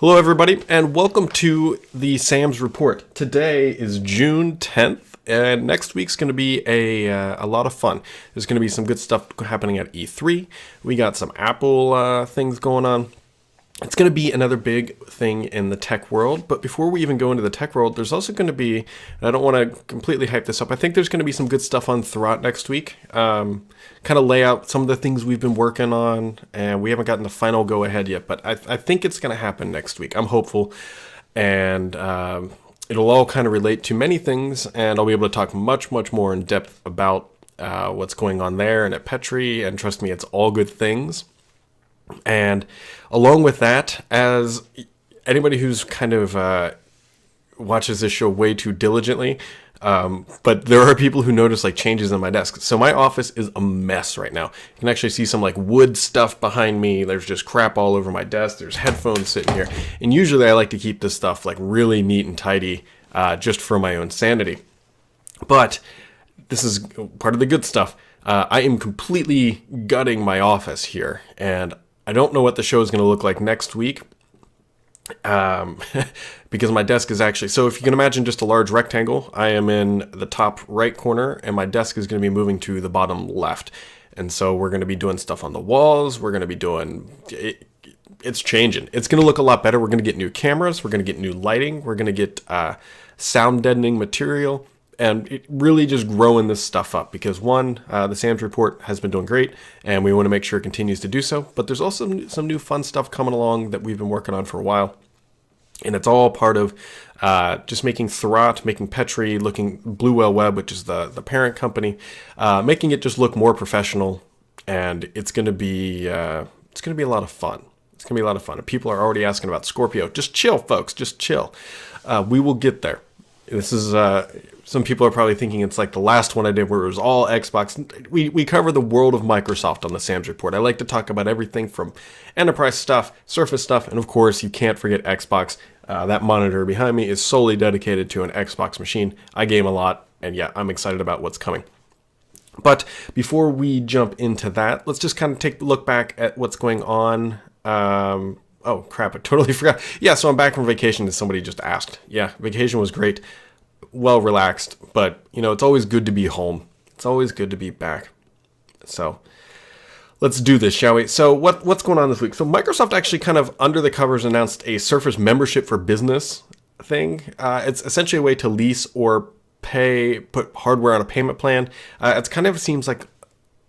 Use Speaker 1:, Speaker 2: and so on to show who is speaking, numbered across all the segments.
Speaker 1: Hello, everybody, and welcome to the Sam's Report. Today is June 10th, and next week's going to be a lot of fun. There's going to be some good stuff happening at E3. We got some Apple things going on. It's going to be another big thing in the tech world, but before we even go into the tech world, there's also going to be, and I don't want to completely hype this up, I think there's going to be some good stuff on Thurrott next week. Kind of lay out some of the things we've been working on, and we haven't gotten the final go-ahead yet, but I think it's going to happen next week. I'm hopeful, and it'll all kind of relate to many things, and I'll be able to talk much more in depth about what's going on there and at Petri, and trust me, it's all good things. And along with that, as anybody who's kind of watches this show way too diligently, but there are people who notice like changes in my desk. So my office is a mess right now. You can actually see some like wood stuff behind me. There's just crap all over my desk. There's headphones sitting here. And usually I like to keep this stuff like really neat and tidy just for my own sanity. But this is part of the good stuff. I am completely gutting my office here, and I don't know what the show is going to look like next week because my desk is actually... So if you can imagine just a large rectangle, I am in the top right corner, and my desk is going to be moving to the bottom left. And so we're going to be doing stuff on the walls. We're going to be doing... It's changing. It's going to look a lot better. We're going to get new cameras. We're going to get new lighting. We're going to get sound deadening material. And it really just growing this stuff up because one, the Sam's Report has been doing great, and we want to make sure it continues to do so. But there's also some new fun stuff coming along that we've been working on for a while. And it's all part of just making Thurrott, making Petri, looking Blue Whale Web, which is the parent company, making it just look more professional. And it's going to be a lot of fun. It's going to be a lot of fun. And people are already asking about Scorpio. Just chill, folks. Just chill. We will get there. This is... Some people are probably thinking it's like the last one I did where it was all Xbox. We cover the world of Microsoft on the Sam's Report. I like to talk about everything from enterprise stuff, Surface stuff, and of course you can't forget Xbox. That monitor behind me is solely dedicated to an Xbox machine. I game a lot, and yeah, I'm excited about what's coming. But before we jump into that, let's just kind of take a look back at what's going on. Oh crap, I totally forgot. Yeah, so I'm back from vacation as somebody just asked. Yeah, vacation was great. Well relaxed, but you know, it's always good to be home. It's always good to be back. So let's do this, shall we? So what's going on this week? So Microsoft actually kind of under the covers announced a Surface membership for business thing. It's essentially a way to lease or put hardware on a payment plan. It kind of seems like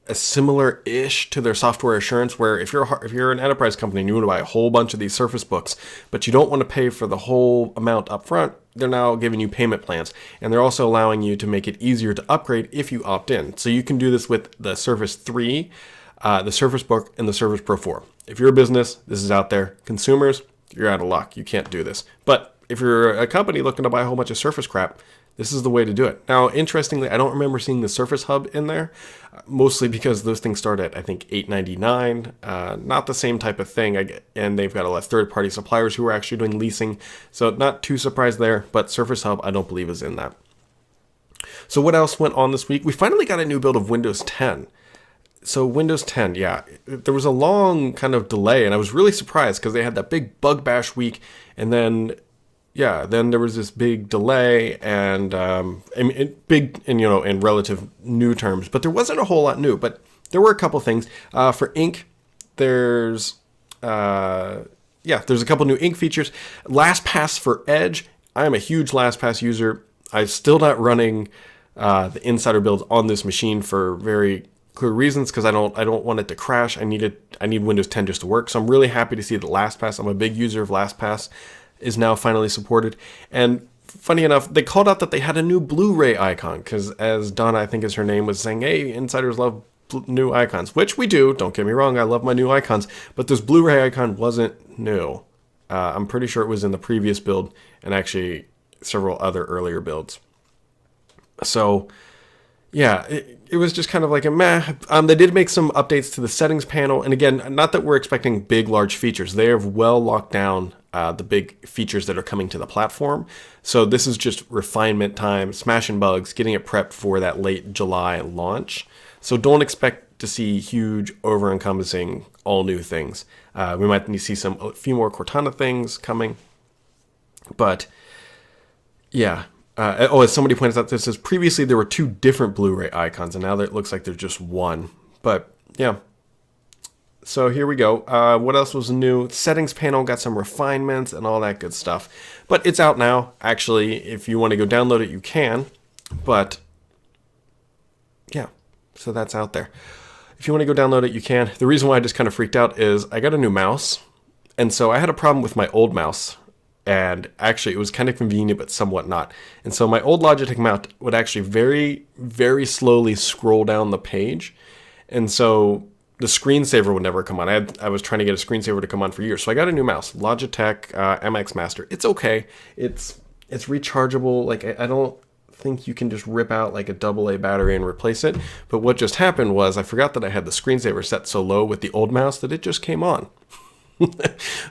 Speaker 1: a similar-ish to their software assurance, where if you're an enterprise company and you want to buy a whole bunch of these Surface books, but you don't want to pay for the whole amount up front, they're now giving you payment plans. And they're also allowing you to make it easier to upgrade if you opt in. So you can do this with the Surface 3, the Surface Book, and the Surface Pro 4. If you're a business, this is out there. Consumers, you're out of luck. You can't do this. But if you're a company looking to buy a whole bunch of Surface crap, this is the way to do it. Now, interestingly, I don't remember seeing the Surface Hub in there, mostly because those things start at, I think, $8.99. Not the same type of thing, and they've got a lot of third-party suppliers who are actually doing leasing, so not too surprised there, but Surface Hub, I don't believe, is in that. So what else went on this week? We finally got a new build of Windows 10. So Windows 10, yeah, there was a long kind of delay, and I was really surprised because they had that big bug bash week, and then... Yeah, then there was this big delay and big in relative new terms, but there wasn't a whole lot new. But there were a couple things. For Ink, there's a couple new Ink features. LastPass for Edge. I am a huge LastPass user. I'm still not running the Insider builds on this machine for very clear reasons because I don't want it to crash. I need Windows 10 just to work. So I'm really happy to see that LastPass. I'm a big user of LastPass. Is now finally supported. And funny enough, they called out that they had a new Blu-ray icon, because as Donna, I think is her name, was saying, hey, insiders love new icons, which we do. Don't get me wrong, I love my new icons, but this Blu-ray icon wasn't new. I'm pretty sure it was in the previous build and actually several other earlier builds. So yeah, it was just kind of like a meh. They did make some updates to the settings panel. And again, not that we're expecting big, large features. They have well locked down the big features that are coming to the platform. So this is just refinement time, smashing bugs, getting it prepped for that late July launch. So don't expect to see huge, over-encompassing, all new things. We might need to see a few more Cortana things coming. But, yeah. As somebody points out, this says previously there were 2 different Blu-ray icons, and now it looks like there's just one. But, yeah. So here we go. What else was new? Settings panel got some refinements and all that good stuff. But it's out now. Actually, if you want to go download it, you can. But, yeah. So that's out there. If you want to go download it, you can. The reason why I just kind of freaked out is I got a new mouse. And so I had a problem with my old mouse. And actually, it was kind of convenient, but somewhat not. And so my old Logitech mouse would actually very, very slowly scroll down the page. And so the screensaver would never come on. I was trying to get a screensaver to come on for years. So I got a new mouse, Logitech MX Master. It's okay. It's rechargeable. Like, I don't think you can just rip out like a AA battery and replace it. But what just happened was I forgot that I had the screensaver set so low with the old mouse that it just came on.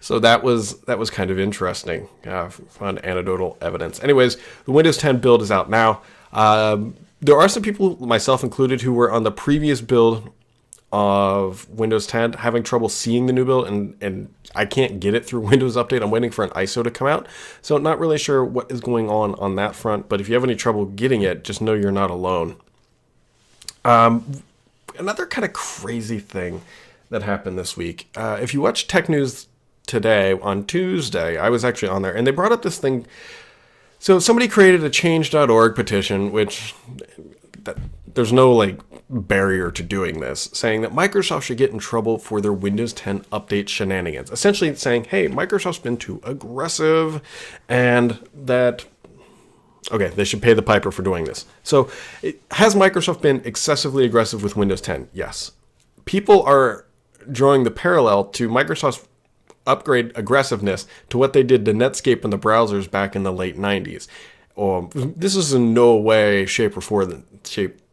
Speaker 1: So that was kind of interesting. Fun anecdotal evidence. Anyways, the Windows 10 build is out now. There are some people, myself included, who were on the previous build of Windows 10 having trouble seeing the new build, and I can't get it through Windows Update. I'm waiting for an ISO to come out, so not really sure what is going on that front. But if you have any trouble getting it, just know you're not alone. Another kind of crazy thing that happened this week. If you watch Tech News today, on Tuesday, I was actually on there, and they brought up this thing. So somebody created a change.org petition, which there's no like barrier to doing this, saying that Microsoft should get in trouble for their Windows 10 update shenanigans. Essentially saying, hey, Microsoft's been too aggressive, and that, okay, they should pay the piper for doing this. So has Microsoft been excessively aggressive with Windows 10? Yes. People are drawing the parallel to Microsoft's upgrade aggressiveness to what they did to Netscape and the browsers back in the late 90s. This is in no way, shape, or form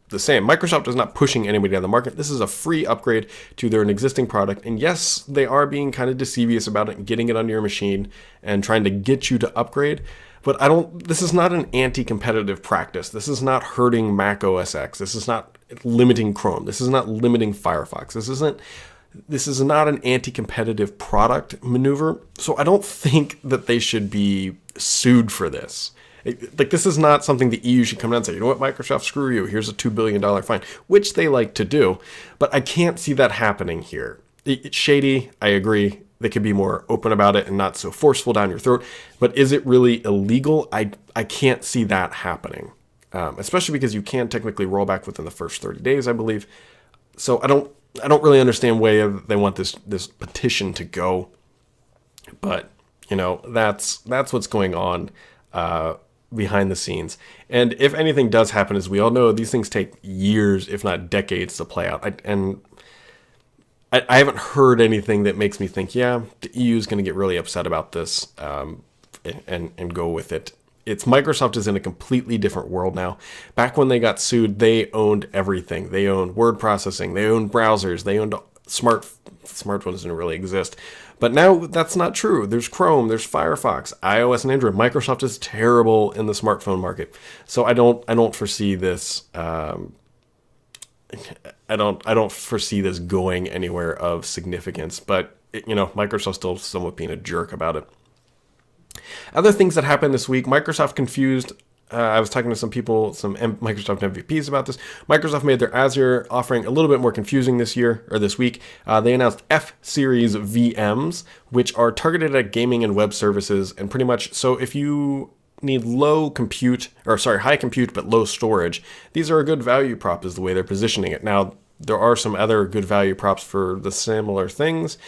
Speaker 1: the same. Microsoft is not pushing anybody on the market. This is a free upgrade to their existing product. And yes, they are being kind of deceivious about it and getting it onto your machine and trying to get you to upgrade. But this is not an anti-competitive practice. This is not hurting Mac OS X. This is not limiting Chrome. This is not limiting Firefox. This is not an anti-competitive product maneuver. So I don't think that they should be sued for this. This is not something the EU should come down and say, you know what, Microsoft, screw you. Here's a $2 billion fine, which they like to do. But I can't see that happening here. It's shady. I agree. They could be more open about it and not so forceful down your throat. But is it really illegal? I can't see that happening, especially because you can technically roll back within the first 30 days, I believe. So I don't really understand why they want this petition to go. But, that's what's going on behind the scenes. And if anything does happen, as we all know, these things take years, if not decades, to play out. I haven't heard anything that makes me think, yeah, the EU is going to get really upset about this and go with it. Microsoft is in a completely different world now. Back when they got sued, they owned everything. They owned word processing. They owned browsers. They owned smartphones didn't really exist. But now that's not true. There's Chrome, there's Firefox, iOS and Android. Microsoft is terrible in the smartphone market. So I don't foresee this. I don't foresee this going anywhere of significance. But Microsoft's still somewhat being a jerk about it. Other things that happened this week, Microsoft confused. I was talking to some people, some Microsoft MVPs about this. Microsoft made their Azure offering a little bit more confusing this week. They announced F-Series VMs, which are targeted at gaming and web services. And pretty much, so if you need high compute, but low storage, these are a good value prop is the way they're positioning it. Now, there are some other good value props for the similar things.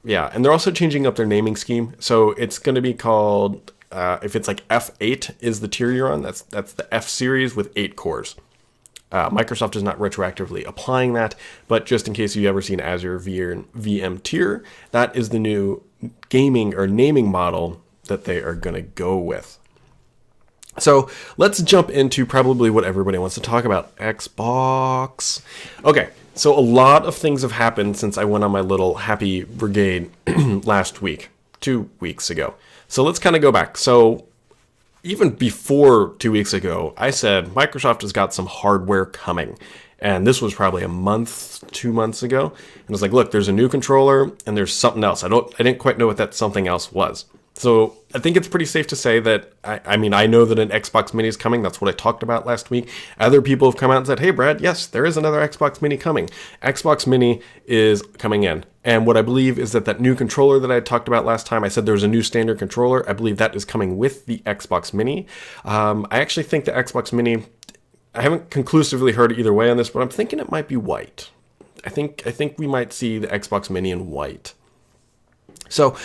Speaker 1: Yeah, and they're also changing up their naming scheme. So it's going to be called, if it's like F8 is the tier you're on, that's the F series with 8 cores. Microsoft is not retroactively applying that, but just in case you've ever seen Azure VM tier, that is the new gaming or naming model that they are going to go with. So let's jump into probably what everybody wants to talk about, Xbox. Okay. So a lot of things have happened since I went on my little happy brigade last week, 2 weeks ago. So let's kind of go back. So even before 2 weeks ago, I said Microsoft has got some hardware coming. And this was probably a month, 2 months ago. And it's like, look, there's a new controller and there's something else. I didn't quite know what that something else was. So I think it's pretty safe to say that, I know that an Xbox Mini is coming. That's what I talked about last week. Other people have come out and said, hey, Brad, yes, there is another Xbox Mini coming. Xbox Mini is coming in. And what I believe is that new controller that I talked about last time, I said there was a new standard controller. I believe that is coming with the Xbox Mini. I actually think the Xbox Mini, I haven't conclusively heard either way on this, but I'm thinking it might be white. I think we might see the Xbox Mini in white. So,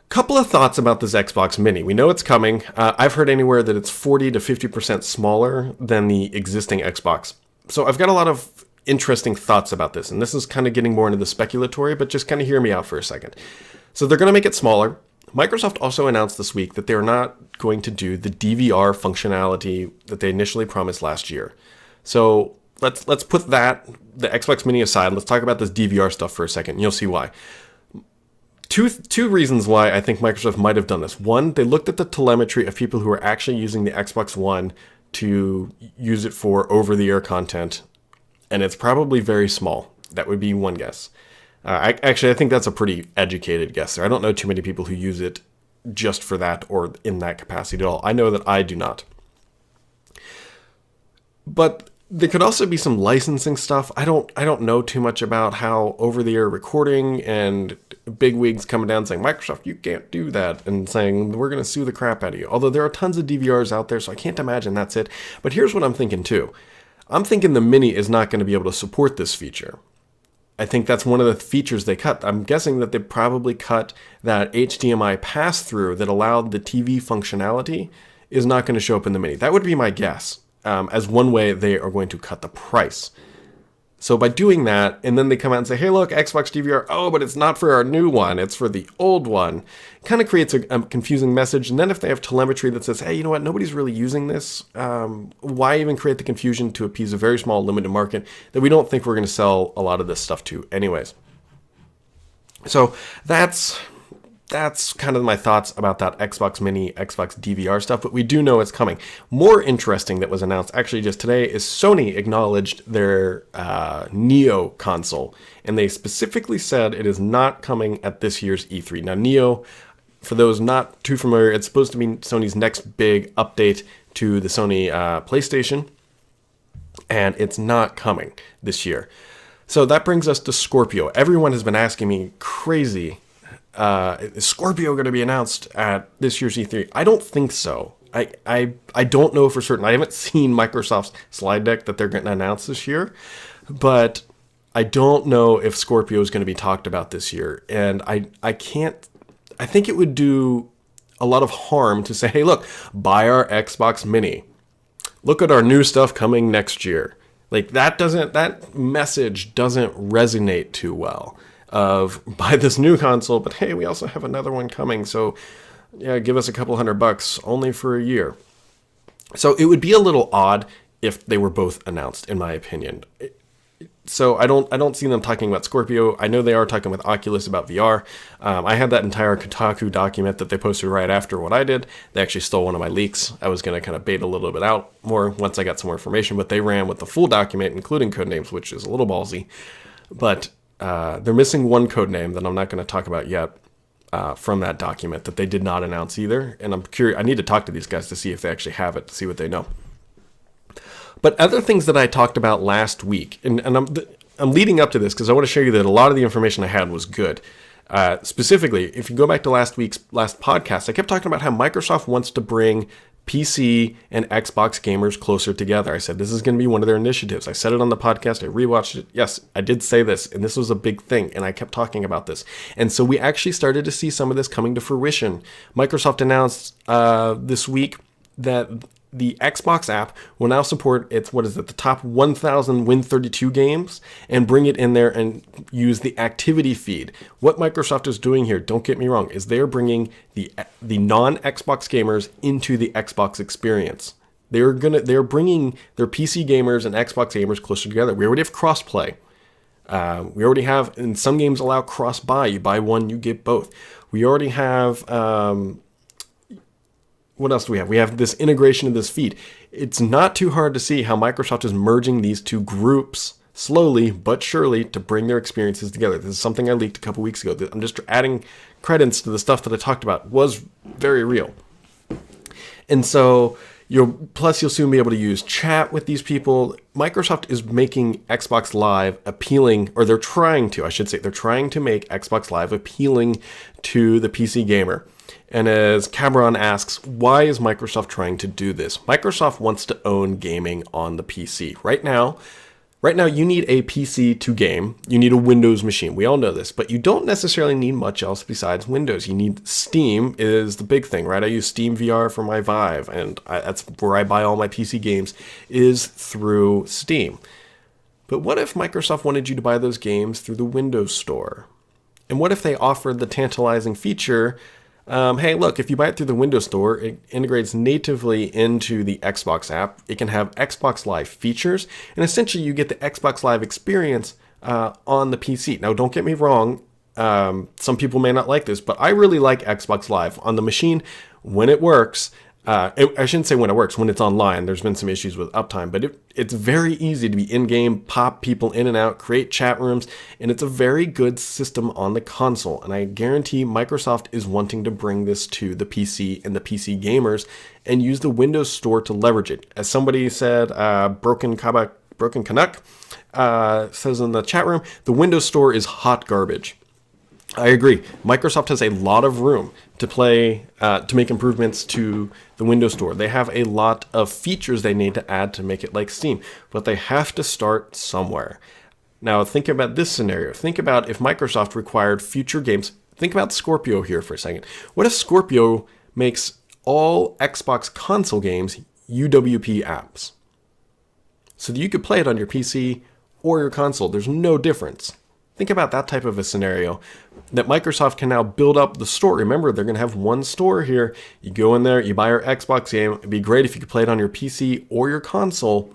Speaker 1: couple of thoughts about this Xbox Mini. We know it's coming. I've heard anywhere that it's 40 to 50% smaller than the existing Xbox. So I've got a lot of interesting thoughts about this, and this is kind of getting more into the speculatory, but just kind of hear me out for a second. So they're going to make it smaller. Microsoft also announced this week that they're not going to do the DVR functionality that they initially promised last year. So let's put the Xbox Mini aside. Let's talk about this DVR stuff for a second, and you'll see why. Two reasons why I think Microsoft might have done this. One, they looked at the telemetry of people who are actually using the Xbox One to use it for over-the-air content, and it's probably very small. That would be one guess. I think that's a pretty educated guess there. I don't know too many people who use it just for that or in that capacity at all. I know that I do not. But there could also be some licensing stuff. I don't know too much about how over-the-air recording and bigwigs coming down saying, Microsoft, you can't do that, and saying, we're going to sue the crap out of you. Although there are tons of DVRs out there, so I can't imagine that's it. But here's what I'm thinking too. I'm thinking the Mini is not going to be able to support this feature. I think that's one of the features they cut. I'm guessing that they probably cut that HDMI pass-through that allowed the TV functionality is not going to show up in the Mini. That would be my guess. As one way they are going to cut the price. So by doing that, and then they come out and say, hey, look, Xbox DVR, oh, but it's not for our new one, it's for the old one. It kind of creates a confusing message. And then if they have telemetry that says, hey, you know what, nobody's really using this, why even create the confusion to appease a very small limited market that we don't think we're going to sell a lot of this stuff to anyways. So that's kind of my thoughts about that Xbox Mini, Xbox DVR stuff, but we do know it's coming. More interesting that was announced actually just today is Sony acknowledged their Neo console, and they specifically said it is not coming at this year's E3. Now, Neo, for those not too familiar, it's supposed to be Sony's next big update to the Sony PlayStation, and it's not coming this year. So that brings us to Scorpio. Everyone has been asking me crazy, is Scorpio going to be announced at this year's E3? I don't think so. I don't know for certain. I haven't seen Microsoft's slide deck that they're going to announce this year, but I don't know if Scorpio is going to be talked about this year. And I think it would do a lot of harm to say, hey, look, buy our Xbox Mini. Look at our new stuff coming next year. Like that message doesn't resonate too well. Of buy this new console, but hey, we also have another one coming, so yeah, give us a couple $100 only for a year. So it would be a little odd if they were both announced, in my opinion. So I don't see them talking about Scorpio. I know they are talking with Oculus about VR. I had that entire Kotaku document that they posted right after what I did. They actually stole one of my leaks. I was going to kind of bait a little bit out more once I got some more information, but they ran with the full document, including code names, which is a little ballsy. But they're missing one code name that I'm not going to talk about yet from that document that they did not announce either. And I'm curious. I need to talk to these guys to see if they actually have it, to see what they know. But other things that I talked about last week, and I'm leading up to this because I want to show you that a lot of the information I had was good. Specifically, if you go back to last week's last podcast, I kept talking about how Microsoft wants to bring PC and Xbox gamers closer together. I said this is going to be one of their initiatives. I said it on the podcast. I rewatched it. Yes, I did say this, and this was a big thing, and I kept talking about this. And so we actually started to see some of this coming to fruition. Microsoft announced this week that the Xbox app will now support the top 1,000 Win32 games and bring it in there and use the activity feed. What Microsoft is doing here, don't get me wrong, is they're bringing the non-Xbox gamers into the Xbox experience. They're bringing their PC gamers and Xbox gamers closer together. We already have crossplay. We already have, and some games allow cross-buy. You buy one, you get both. We already have what else do we have? We have this integration of this feed. It's not too hard to see how Microsoft is merging these two groups slowly but surely to bring their experiences together. This is something I leaked a couple weeks ago. I'm just adding credence to the stuff that I talked about was very real. And so you'll soon be able to use chat with these people. Microsoft is making Xbox Live appealing, or they're trying to make Xbox Live appealing to the PC gamer. And as Cabron asks, why is Microsoft trying to do this? Microsoft wants to own gaming on the PC. Right now, you need a PC to game. You need a Windows machine. We all know this, but you don't necessarily need much else besides Windows. You need Steam is the big thing, right? I use Steam VR for my Vive, and that's where I buy all my PC games, is through Steam. But what if Microsoft wanted you to buy those games through the Windows Store? And what if they offered the tantalizing feature, hey, look, if you buy it through the Windows Store, it integrates natively into the Xbox app. It can have Xbox Live features, and essentially you get the Xbox Live experience on the PC. Now, don't get me wrong. Some people may not like this, but I really like Xbox Live on the machine when it works. I shouldn't say when it works, when it's online. There's been some issues with uptime, but it's very easy to be in-game, pop people in and out, create chat rooms, and it's a very good system on the console. And I guarantee Microsoft is wanting to bring this to the PC and the PC gamers and use the Windows Store to leverage it. As somebody said, Broken Canuck says in the chat room, the Windows Store is hot garbage. I agree. Microsoft has a lot of room to make improvements to the Windows Store. They have a lot of features they need to add to make it like Steam, but they have to start somewhere. Now, think about this scenario. Think about if Microsoft required future games. Think about Scorpio here for a second. What if Scorpio makes all Xbox console games UWP apps? So that you could play it on your PC or your console. There's no difference. Think about that type of a scenario that Microsoft can now build up the store. Remember, they're going to have one store here. You go in there, you buy your Xbox game. It'd be great if you could play it on your PC or your console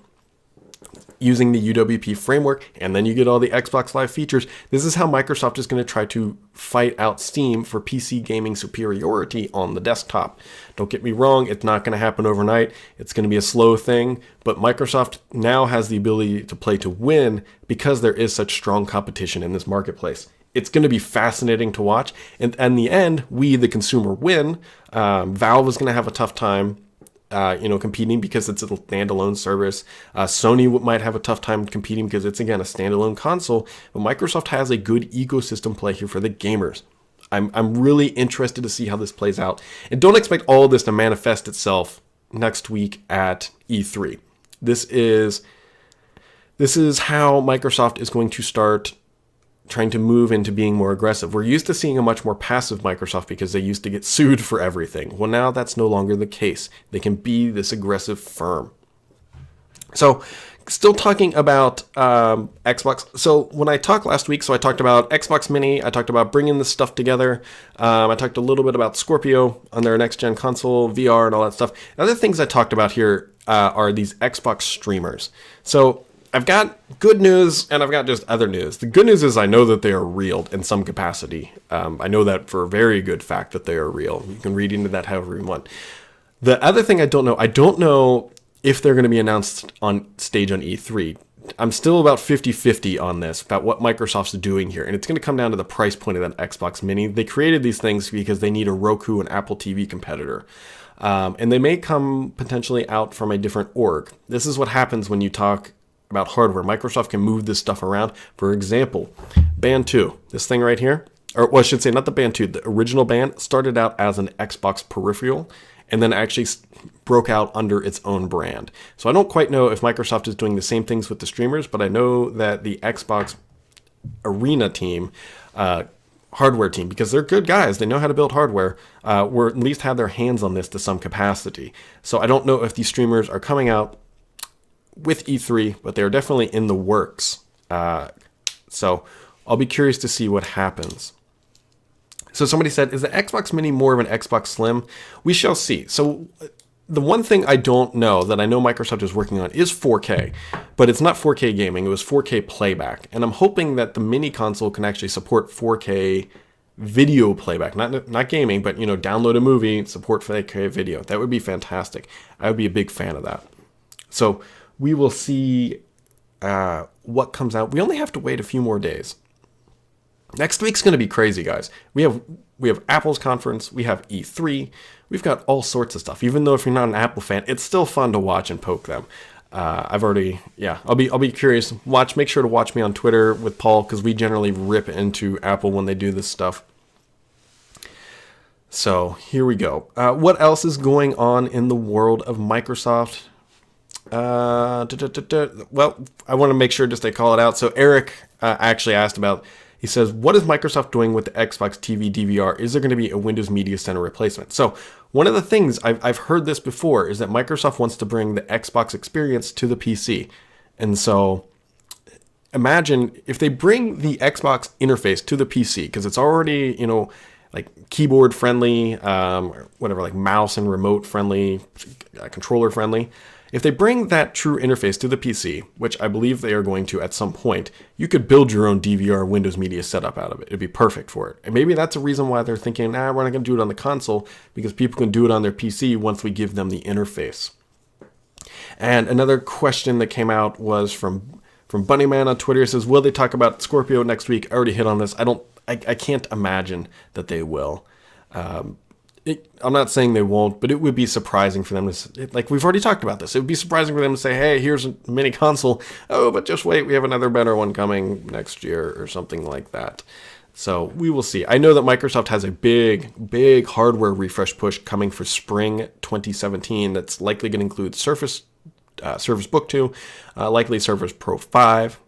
Speaker 1: using the UWP framework, and then you get all the Xbox Live features. This is how Microsoft is going to try to fight out Steam for PC gaming superiority on the desktop. Don't get me wrong, it's not going to happen overnight. It's going to be a slow thing, but Microsoft now has the ability to play to win because there is such strong competition in this marketplace. It's going to be fascinating to watch, and in the end, we, the consumer, win. Valve is going to have a tough time competing because it's a standalone service. Sony might have a tough time competing because it's, again, a standalone console. But Microsoft has a good ecosystem play here for the gamers. I'm really interested to see how this plays out. And don't expect all of this to manifest itself next week at E3. This is how Microsoft is going to start trying to move into being more aggressive. We're used to seeing a much more passive Microsoft because they used to get sued for everything. Well, now that's no longer the case. They can be this aggressive firm. So, still talking about Xbox. So, when I talked last week, I talked about Xbox Mini. I talked about bringing this stuff together. I talked a little bit about Scorpio on their next-gen console, VR, and all that stuff. Other things I talked about here are these Xbox streamers. So, I've got good news and I've got just other news. The good news is I know that they are real in some capacity. I know that for a very good fact that they are real. You can read into that however you want. The other thing I don't know if they're going to be announced on stage on E3. I'm still about 50-50 on this, about what Microsoft's doing here. And it's going to come down to the price point of that Xbox Mini. They created these things because they need a Roku and Apple TV competitor. And they may come potentially out from a different org. This is what happens when you talk about hardware. Microsoft can move this stuff around. For example, Band 2, this thing right here, or well, I should say not the Band 2, the original Band started out as an Xbox peripheral and then actually broke out under its own brand. So I don't quite know if Microsoft is doing the same things with the streamers, but I know that the Xbox Arena team, hardware team, because they're good guys, they know how to build hardware, or at least have their hands on this to some capacity. So I don't know if these streamers are coming out with E3, but they're definitely in the works. So I'll be curious to see what happens. So somebody said, is the Xbox Mini more of an Xbox Slim? We shall see. So the one thing I don't know that I know Microsoft is working on is 4K, but it's not 4K gaming. It was 4K playback. And I'm hoping that the mini console can actually support 4K video playback, not gaming, but download a movie, support 4K video. That would be fantastic. I would be a big fan of that. So we will see what comes out. We only have to wait a few more days. Next week's going to be crazy, guys. We have Apple's conference. We have E3. We've got all sorts of stuff. Even though if you're not an Apple fan, it's still fun to watch and poke them. I'll be curious. Make sure to watch me on Twitter with Paul, because we generally rip into Apple when they do this stuff. So here we go. What else is going on in the world of Microsoft? Well, I want to make sure just I call it out. So Eric actually asked about. He says, what is Microsoft doing with the Xbox TV DVR? Is there going to be a Windows Media Center replacement? So one of the things, I've heard this before, is that Microsoft wants to bring the Xbox experience to the PC. And so imagine if they bring the Xbox interface to the PC, because it's already, like keyboard friendly, whatever, like mouse and remote friendly, controller friendly. If they bring that true interface to the PC, which I believe they are going to at some point, you could build your own DVR Windows Media setup out of it. It'd be perfect for it. And maybe that's a reason why they're thinking, we're not going to do it on the console, because people can do it on their PC once we give them the interface. And another question that came out was from Bunnyman on Twitter. It says, will they talk about Scorpio next week? I already hit on this. I can't imagine that they will. I'm not saying they won't, but it would be surprising for them to, like we've already talked about this, it would be surprising for them to say, hey, here's a mini console. Oh, but just wait, we have another better one coming next year or something like that. So we will see. I know that Microsoft has a big hardware refresh push coming for spring 2017 that's likely going to include Surface Book 2, likely Surface Pro 5,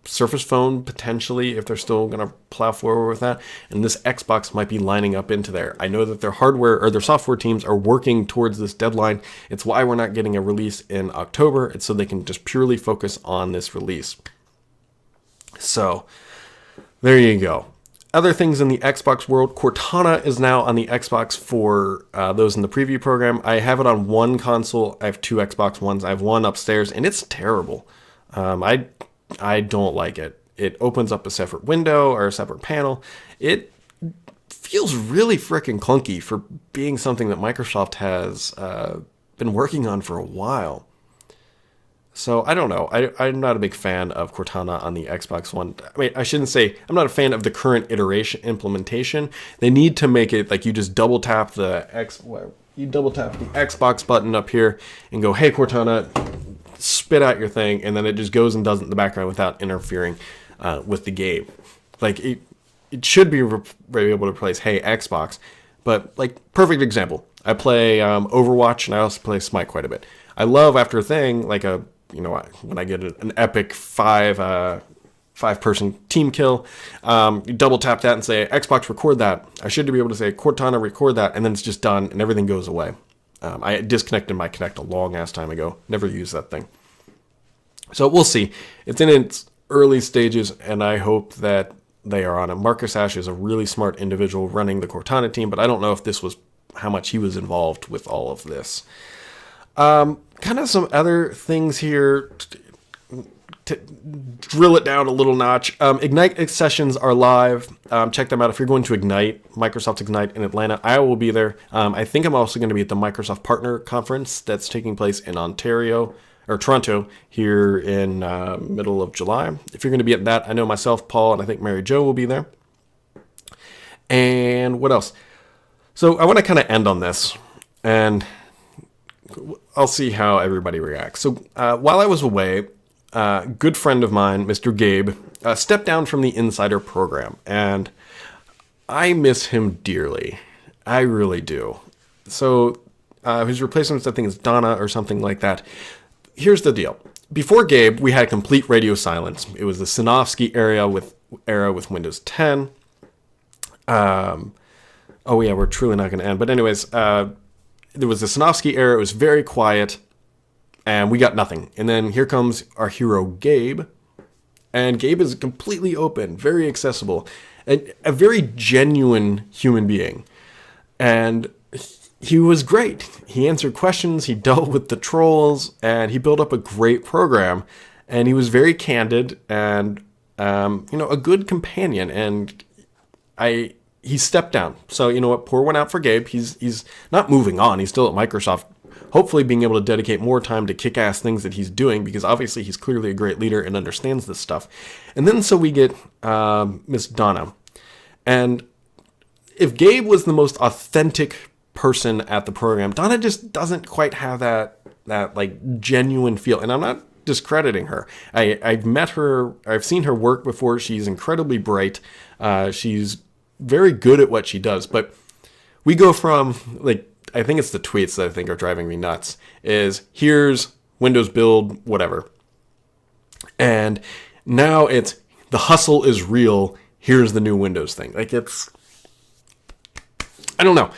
Speaker 1: Surface Phone potentially, if they're still going to plow forward with that, and this Xbox might be lining up into there. I know that their hardware or their software teams are working towards this deadline. It's why we're not getting a release in October. It's so they can just purely focus on this release. So there you go. Other things in the Xbox world, Cortana is now on the Xbox for those in the preview program. I have it on one console. I have two Xbox Ones. I have one upstairs, and it's terrible. I don't like it. It opens up a separate window or a separate panel. It feels really freaking clunky for being something that Microsoft has been working on for a while. So I don't know. I'm not a big fan of Cortana on the Xbox One. I mean, I shouldn't say I'm not a fan of the current iteration implementation. They need to make it like you just double tap the Xbox button up here and go, hey, Cortana, spit out your thing, and then it just goes and does it in the background without interfering with the game. Like it should be able to replace Hey Xbox, but like perfect example. I play Overwatch, and I also play Smite quite a bit. I love after a thing like when I get an epic five-person team kill, you double tap that and say Xbox record that. I should be able to say Cortana record that, and then it's just done and everything goes away. I disconnected my Kinect a long ass time ago. Never used that thing. So we'll see. It's in its early stages, and I hope that they are on it. Marcus Ashe is a really smart individual running the Cortana team, but I don't know if this was how much he was involved with all of this. Kind of some other things here to drill it down a little notch. Ignite sessions are live. Check them out. If you're going to Ignite, Microsoft Ignite in Atlanta, I will be there. I think I'm also going to be at the Microsoft Partner Conference that's taking place in Toronto here in middle of July. If you're going to be at that, I know myself, Paul, and I think Mary Jo will be there. And what else? So I want to kind of end on this, and I'll see how everybody reacts. So while I was away, a good friend of mine, Mr. Gabe, stepped down from the Insider program, and I miss him dearly. I really do. So his replacement, I think, is Donna or something like that. Here's the deal. Before Gabe, we had complete radio silence. It was the Sinofsky era with Windows 10. We're truly not going to end. But anyways, there was the Sinofsky era. It was very quiet, and we got nothing. And then here comes our hero, Gabe. And Gabe is completely open, very accessible, and a very genuine human being. And he was great. He answered questions, he dealt with the trolls, and he built up a great program. And he was very candid and, a good companion. And I he stepped down. So you know what? Pour one out for Gabe. He's not moving on. He's still at Microsoft, hopefully being able to dedicate more time to kick-ass things that he's doing, because obviously he's clearly a great leader and understands this stuff. And then so we get Miss Donna. And if Gabe was the most authentic person at the program, Donna just doesn't quite have that like genuine feel. And I'm not discrediting her. I've met her. I've seen her work before. She's incredibly bright. She's very good at what she does. But we go from, like, I think it's the tweets that I think are driving me nuts, is here's Windows build, whatever. And now it's the hustle is real. Here's the new Windows thing. Like, it's, I don't know.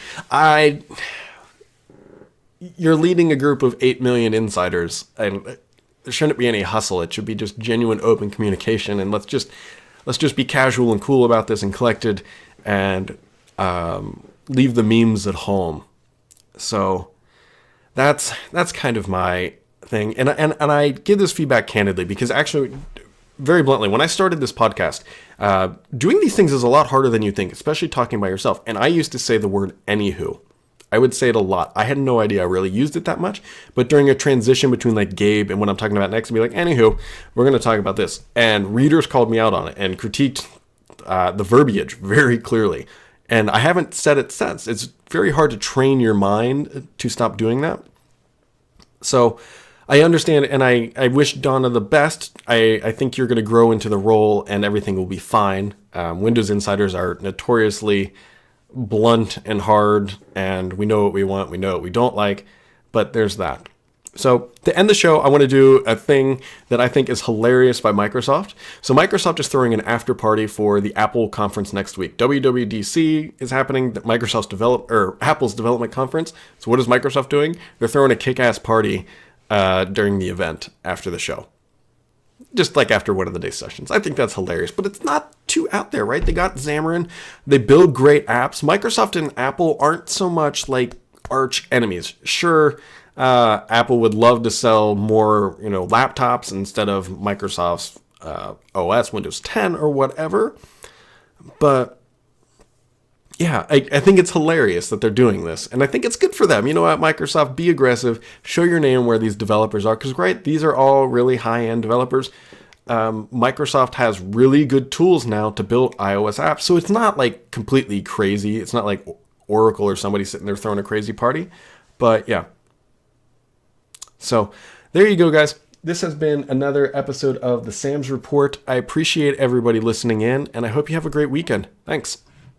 Speaker 1: You're leading a group of 8 million insiders, and there shouldn't be any hustle. It should be just genuine, open communication, and let's just be casual and cool about this and collected, and leave the memes at home. So that's kind of my thing, and I give this feedback candidly, because actually, very bluntly, when I started this podcast, doing these things is a lot harder than you think, especially talking by yourself. And I used to say the word anywho. I would say it a lot. I had no idea I really used it that much, but during a transition between like Gabe and what I'm talking about next, I'd be like, anywho, we're going to talk about this. And readers called me out on it and critiqued the verbiage very clearly. And I haven't said it since. It's very hard to train your mind to stop doing that. So I understand, and I wish Donna the best. I think you're going to grow into the role and everything will be fine. Windows insiders are notoriously blunt and hard, and we know what we want, we know what we don't like, but there's that. So to end the show, I want to do a thing that I think is hilarious by Microsoft. So Microsoft is throwing an after party for the Apple conference next week. WWDC is happening, Apple's development conference. So what is Microsoft doing? They're throwing a kick-ass party during the event after the show. Just like after one of the day sessions. I think that's hilarious, but it's not too out there, right? They got Xamarin. They build great apps. Microsoft and Apple aren't so much like arch enemies. Sure, Apple would love to sell more, laptops instead of Microsoft's OS, Windows 10 or whatever. But yeah, I think it's hilarious that they're doing this. And I think it's good for them. You know what, Microsoft, be aggressive. Show your name where these developers are. Because, right, these are all really high-end developers. Microsoft has really good tools now to build iOS apps. So it's not, like, completely crazy. It's not like Oracle or somebody sitting there throwing a crazy party. But, yeah. So, there you go, guys. This has been another episode of the Sam's Report. I appreciate everybody listening in, and I hope you have a great weekend. Thanks.